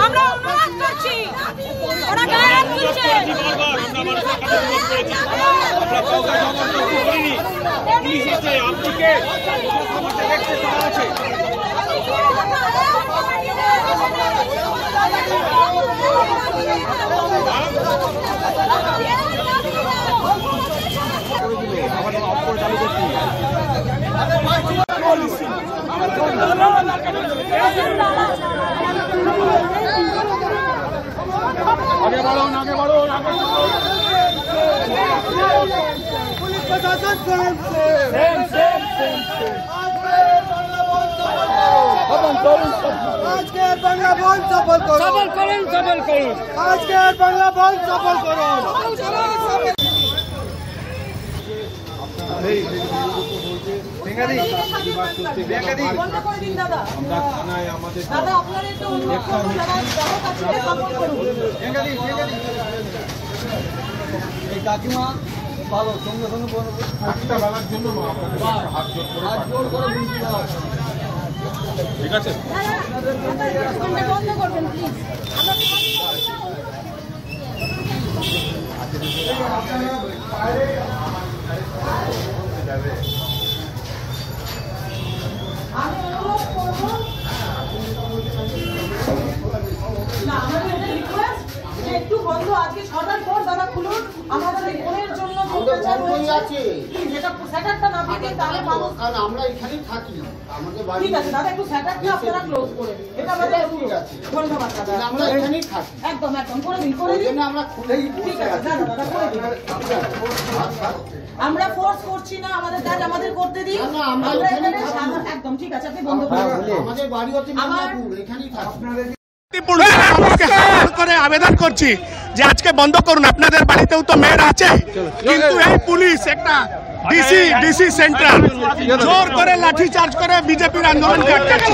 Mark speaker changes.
Speaker 1: আমরা অনুরোধ করছি, ওরা গায়ে হাত তুলছে।
Speaker 2: आगे बढ़ो, आगे बढ़ो, आगे बढ़ो। पुलिस प्रशासन सेम आज के बांग्ला बंद सफल करो, सफल करो। आज के बांग्ला बंद सफल करो। কাকিমা ভালো সঙ্গে সঙ্গে একটা বেলার জন্য হাত জোর করে ঠিক আছে বন্ধ করবেন প্লিজ। আমি অনুরোধ করব না, আমাদের এটা রিকোয়েস্ট যে একটু বন্ধ আজকে 6টার পর দাদা খুলুন, আমাদের বোনের জন্য আছে যেটা সেটারটা না থাকে তাহলে মানুষ, কারণ আমরা এখানেই থাকি, আমাদের বাড়ি ঠিক আছে দাদা, একটু সেটারটা আপনারা ক্লোজ করে দিন, এটা আমাদের ঠিক আছে। ধন্যবাদ দাদা, আমরা এখানেই থাকি, একদম করে দিন জন্য আমরা খুলেই ঠিক আছে দাদা করে দিন। আমরা ফোর্স করছি না, আমাদের কাজ আমাদের করতে দিন, আমরা এখানে একদম ঠিক আছে, আপনি বন্ধ করুন। আমাদের বাড়ি হচ্ছে মিদনাপুর, এখানেই থাকি।
Speaker 3: আবেদন করছি যে আজকে বন্ধ করুন, আপনাদের বাড়িতেও তো মেয়েরা আছে, কিন্তু এই পুলিশ একটা ডিসি সেন্ট্রাল জোর করে লাঠি চার্জ করে বিজেপির আন্দোলনকে আটকাচ্ছে।